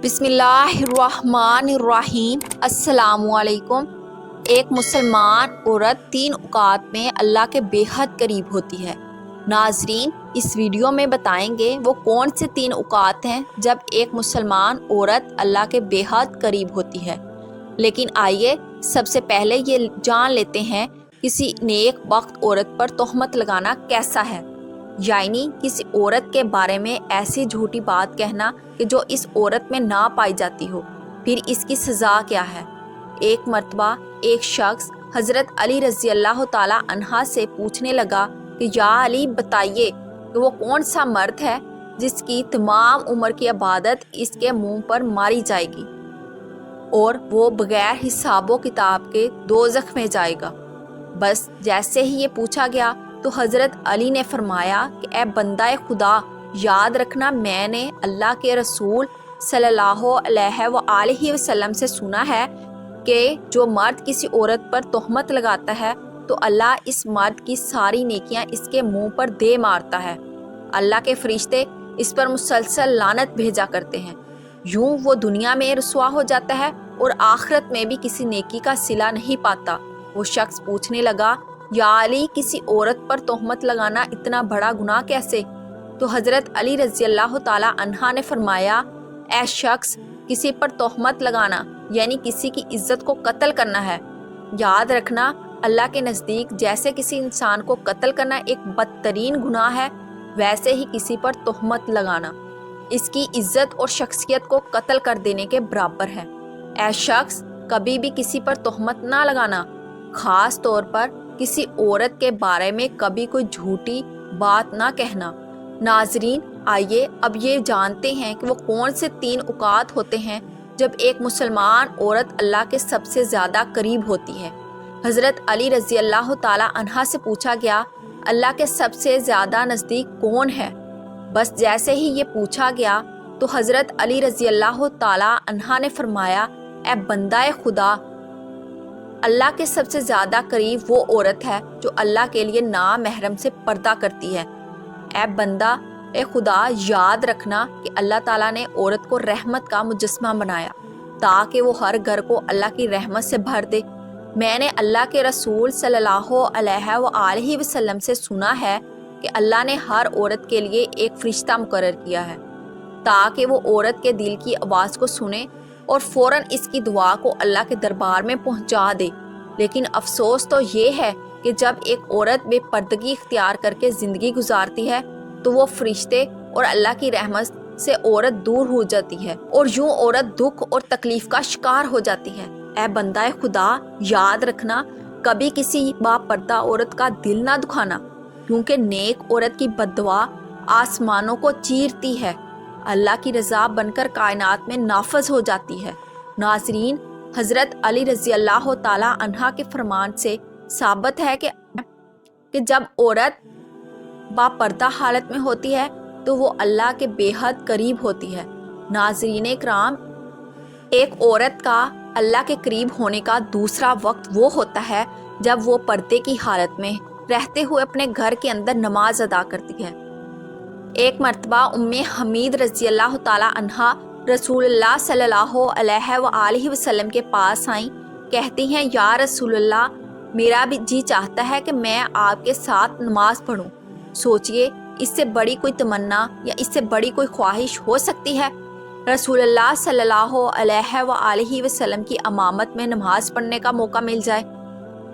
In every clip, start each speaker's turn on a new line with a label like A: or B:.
A: बिस्मिल्लाहिर्रहमानिर्रहीम। अस्सलामुअलैकुम। एक मुसलमान औरत 3 औकात में अल्लाह के बेहद करीब होती है। नाजरीन, इस वीडियो में बताएंगे वो कौन से 3 औकात हैं जब एक मुसलमान औरत अल्लाह के बेहद करीब होती है। लेकिन आइए सबसे पहले ये जान लेते हैं किसी नेक वक्त औरत पर तोहमत लगाना कैसा है, यानी किसी औरत के बारे में ऐसी झूठी बात कहना कि जो इस औरत में ना पाई जाती हो। फिर इसकी सज़ा क्या है। एक मर्तबा एक शख्स हज़रत अली रज़ी अल्लाह ताला अन्हा से पूछने लगा कि या अली, बताइए कि वो कौन सा मर्द है जिसकी तमाम उम्र की इबादत इसके मुंह पर मारी जाएगी और वो बगैर हिसाबो किताब के दोज़ख में जाएगा। बस जैसे ही ये पूछा गया तो हज़रत अली ने फरमाया कि ए बंदा खुदा, याद रखना, मैंने अल्लाह के रसूल सल्लल्लाहु अलैहि वसल्लम से सुना है कि जो मर्द किसी औरत पर तोहमत लगाता है तो अल्लाह इस मर्द की सारी नेकियां इसके मुंह पर दे मारता है। अल्लाह के फरिश्ते इस पर मुसलसल लानत भेजा करते हैं। यूं वो दुनिया में रुसवा हो जाता है और आखिरत में भी किसी नेकी का सिला नहीं पाता। वो शख्स पूछने लगा, या अली, किसी औरत पर तोहमत लगाना इतना बड़ा गुनाह कैसे? तो हज़रत अली रज़ी अल्लाह ताला अन्हा ने फरमाया, ऐ शख्स, किसी पर तोहमत लगाना यानी किसी की इज्जत को कत्ल करना है। याद रखना, अल्लाह के नज़दीक जैसे किसी इंसान को कत्ल करना एक बदतरीन गुनाह है, वैसे ही किसी पर तोहमत लगाना इसकी इज्जत और शख्सियत को कत्ल कर देने के बराबर है। ऐ शख्स, कभी भी किसी पर तोहमत ना लगाना, खास तौर पर किसी औरत के बारे में कभी कोई झूठी बात ना कहना। नाजरीन, आइए अब ये जानते हैं कि वो कौन से 3 औकात होते हैं जब एक मुसलमान औरत अल्लाह के सबसे ज़्यादा करीब होती है। हज़रत अली रज़ी अल्लाह ताला अन्हा से पूछा गया, अल्लाह के सबसे ज़्यादा नज़दीक कौन है? बस जैसे ही ये पूछा गया तो हज़रत अली रज़ी अल्लाह ताला अन्हा ने फरमाया, ए बंदा खुदा, अल्लाह के सबसे ज़्यादा करीब वो औरत है जो अल्लाह के लिए नामहरम से पर्दा करती है। ए बंदा खुदा, याद रखना कि अल्लाह ताला ने औरत को रहमत का मुजस्मा बनाया ताकि वो हर घर को अल्लाह की रहमत से भर दे। मैंने अल्लाह के रसूल सल्लल्लाहु अलैहि वसल्लम से सुना है कि अल्लाह ने हर औरत के लिए एक फरिश्ता मुकर्रर किया है ताकि वो औरत के दिल की आवाज़ को सुने और फ़ौरन इसकी दुआ को अल्लाह के दरबार में पहुंचा दे। लेकिन अफसोस तो ये है कि जब एक औरत बेपर्दगी इख्तियार करके ज़िंदगी गुजारती है तो वो फरिश्ते और अल्लाह की रहमत से औरत दूर हो जाती है और यूं औरत दुख और तकलीफ का शिकार हो जाती है। ए बंदा खुदा, याद रखना, कभी किसी बापर्दा औरत का दिल ना दुखाना, क्योंकि नेक औरत की बद्दुआ आसमानों को चीरती है, अल्लाह की रज़ा बनकर कायनात में नाफज हो जाती है। नाजरीन, हज़रत अली रज़ी अल्लाह ताला अन्हा के फरमान से साबित है कि जब औरत बापर्दा हालत में होती है तो वो अल्लाह के बेहद करीब होती है। नाज़रीन इकराम, एक औरत का अल्लाह के करीब होने का दूसरा वक्त वो होता है जब वो पर्दे की हालत में रहते हुए अपने घर के अंदर नमाज अदा करती है। एक मर्तबा उम्मे हमीद रज़ी अल्लाह ताला अन्हा रसूलुल्लाह सल्लल्लाहु अलैहि वसल्लम के पास आई। कहती हैं, या रसूलुल्लाह, मेरा भी जी चाहता है कि मैं आपके साथ नमाज पढ़ूं। सोचिए, इससे बड़ी कोई तमन्ना या इससे बड़ी कोई ख्वाहिश हो सकती है? रसूलुल्लाह सल्लल्लाहु अलैहि वसल्लम की अमामत में नमाज पढ़ने का मौका मिल जाए,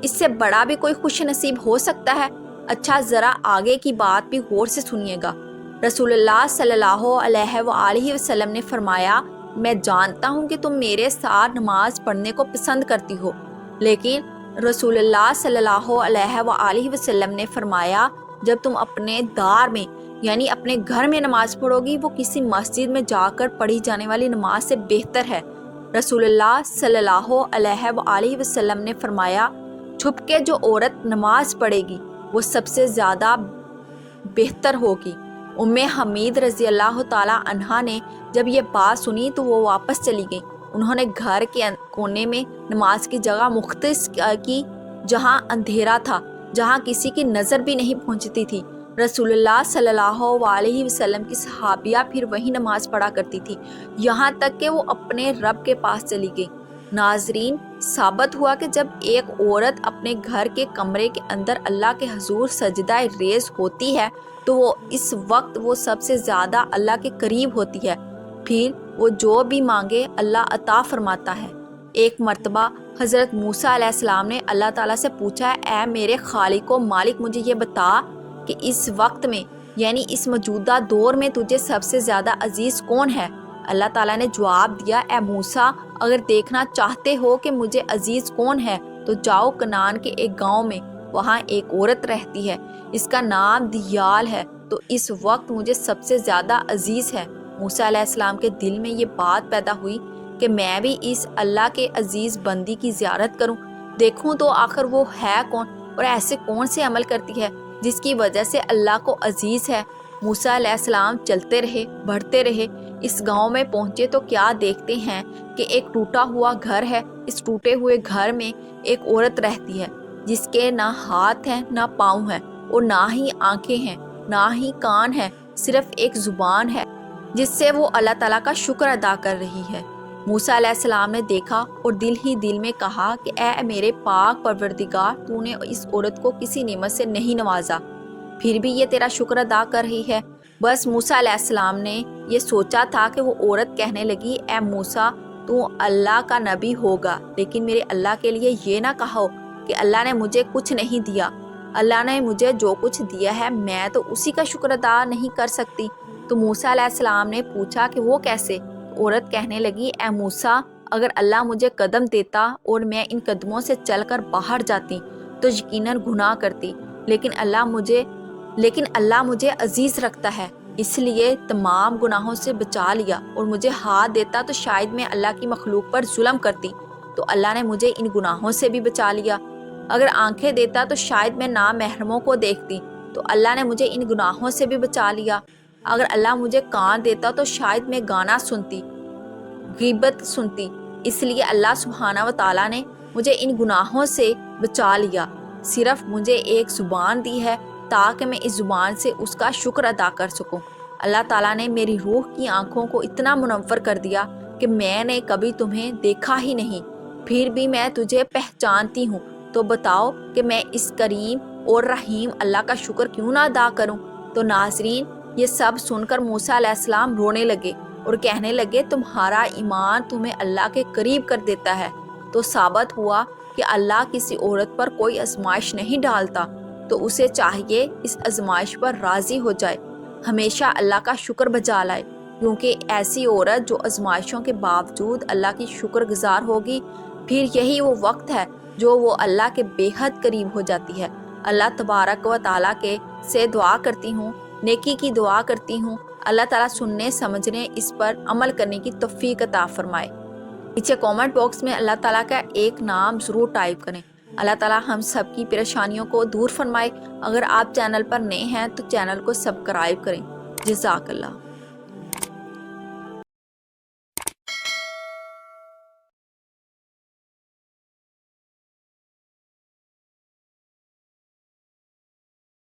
A: इससे बड़ा भी कोई खुश नसीब हो सकता है? अच्छा, ज़रा आगे की बात भी गौर से सुनिएगा। रसूलुल्लाह सल्लल्लाहु अलैहि वसल्लम ने फरमाया, मैं जानता हूँ कि तुम मेरे साथ नमाज पढ़ने को पसंद करती हो, लेकिन रसूलुल्लाह सल्लल्लाहु अलैहि वसल्लम ने फरमाया, जब तुम अपने दार में यानी अपने घर में नमाज पढ़ोगी वो किसी मस्जिद में जाकर पढ़ी जाने वाली नमाज से बेहतर है। रसूलुल्लाह सल्लल्लाहु अलैहि वसल्लम ने फरमाया, छुप के जो औरत नमाज पढ़ेगी वो सबसे ज़्यादा बेहतर होगी। उम्मे हमीद रज़ी अल्लाह ताला अन्हा ने जब ये बात सुनी तो वो वापस चली गई। उन्होंने घर के कोने में नमाज की जगह मुख्तस की जहाँ अंधेरा था, जहाँ किसी की नज़र भी नहीं पहुँचती थी। رسول اللہ صلی اللہ علیہ وسلم کی صحابیہ پھر وہی نماز پڑھا کرتی تھی یہاں تک کہ وہ اپنے رب کے پاس چلی گئی۔ ناظرین، ثابت ہوا کہ جب ایک عورت اپنے گھر کے کمرے کے اندر اللہ کے حضور سجدہ ریز ہوتی ہے تو وہ اس وقت وہ سب سے زیادہ اللہ کے قریب ہوتی ہے، پھر وہ جو بھی مانگے اللہ عطا فرماتا ہے۔ ایک مرتبہ حضرت موسیٰ علیہ السلام نے اللہ تعالیٰ سے پوچھا، اے میرے خالق و مالک، مجھے یہ بتا کہ اس وقت میں یعنی اس موجودہ دور میں تجھے سب سے زیادہ عزیز کون ہے؟ اللہ تعالیٰ نے جواب دیا، اے موسیٰ، اگر دیکھنا چاہتے ہو کہ مجھے عزیز کون ہے تو جاؤ کنعان کے ایک گاؤں میں، وہاں ایک عورت رہتی ہے، اس کا نام دیال ہے، تو اس وقت مجھے سب سے زیادہ عزیز ہے۔ موسیٰ علیہ السلام کے دل میں یہ بات پیدا ہوئی کہ میں بھی اس اللہ کے عزیز بندی کی زیارت کروں، دیکھوں تو آخر وہ ہے کون اور ایسے کون سے عمل کرتی ہے جس کی وجہ سے اللہ کو عزیز ہے۔ موسیٰ علیہ السلام چلتے رہے، بڑھتے رہے، اس گاؤں میں پہنچے تو کیا دیکھتے ہیں کہ ایک ٹوٹا ہوا گھر ہے۔ اس ٹوٹے ہوئے گھر میں ایک عورت رہتی ہے جس کے نہ ہاتھ ہیں نہ پاؤں ہیں اور نہ ہی آنکھیں ہیں نہ ہی کان ہیں، صرف ایک زبان ہے جس سے وہ اللہ تعالیٰ کا شکر ادا کر رہی ہے۔ موسیٰ علیہ السلام نے دیکھا اور دل ہی دل میں کہا کہ اے میرے پاک پروردگار، تو نے اس عورت کو کسی نعمت سے نہیں نوازا، پھر بھی یہ تیرا شکر ادا کر رہی ہے۔ بس موسیٰ علیہ السلام نے یہ سوچا تھا کہ وہ عورت کہنے لگی، اے موسیٰ، تو اللہ کا نبی ہوگا، لیکن میرے اللہ کے لیے یہ نہ کہو کہ اللہ نے مجھے کچھ نہیں دیا، اللہ نے مجھے جو کچھ دیا ہے میں تو اسی کا شکر ادا نہیں کر سکتی۔ تو موسیٰ علیہ السلام نے پوچھا کہ وہ کیسے؟ عورت کہنے لگی، اے موسیٰ، اگر اللہ مجھے قدم دیتا اور میں ان قدموں سے چل کر باہر جاتی تو یقیناً گناہ کرتی، لیکن اللہ مجھے عزیز رکھتا ہے، اس لیے تمام گناہوں سے بچا لیا، اور مجھے ہاتھ دیتا تو شاید میں اللہ کی مخلوق پر ظلم کرتی، تو اللہ نے مجھے ان گناہوں سے بھی بچا لیا۔ اگر آنکھیں دیتا تو شاید میں نامحرموں کو دیکھتی، تو اللہ نے مجھے ان گناہوں سے بھی بچا لیا۔ اگر اللہ مجھے کان دیتا تو شاید میں گانا سنتی، غیبت سنتی، اس لیے اللہ سبحانہ و تعالیٰ نے مجھے ان گناہوں سے بچا لیا۔ صرف مجھے ایک زبان دی ہے تاکہ میں اس زبان سے اس کا شکر ادا کر سکوں۔ اللہ تعالیٰ نے میری روح کی آنکھوں کو اتنا منور کر دیا کہ میں نے کبھی تمہیں دیکھا ہی نہیں، پھر بھی میں تجھے پہچانتی ہوں، تو بتاؤ کہ میں اس کریم اور رحیم اللہ کا شکر کیوں نہ ادا کروں؟ تو ناظرین، یہ سب سن کر موسیٰ علیہ السلام رونے لگے اور کہنے لگے، تمہارا ایمان تمہیں اللہ کے قریب کر دیتا ہے۔ تو ثابت ہوا کہ اللہ کسی عورت پر کوئی آزمائش نہیں ڈالتا، تو اسے چاہیے اس آزمائش پر راضی ہو جائے، ہمیشہ اللہ کا شکر بجا لائے، کیونکہ ایسی عورت جو آزمائشوں کے باوجود اللہ کی شکر گزار ہوگی، پھر یہی وہ وقت ہے جو وہ اللہ کے بے حد قریب ہو جاتی ہے۔ اللہ تبارک و تعالیٰ سے دعا کرتی ہوں، نیکی کی دعا کرتی ہوں، اللہ تعالیٰ سننے سمجھنے اس پر عمل کرنے کی توفیق عطا فرمائے۔ نیچے کامنٹ باکس میں اللہ تعالیٰ کا ایک نام ضرور ٹائپ کریں۔ اللہ تعالیٰ ہم سب کی پریشانیوں کو دور فرمائے۔ اگر آپ چینل پر نئے ہیں تو چینل کو سبسکرائب کریں۔ جزاک اللہ۔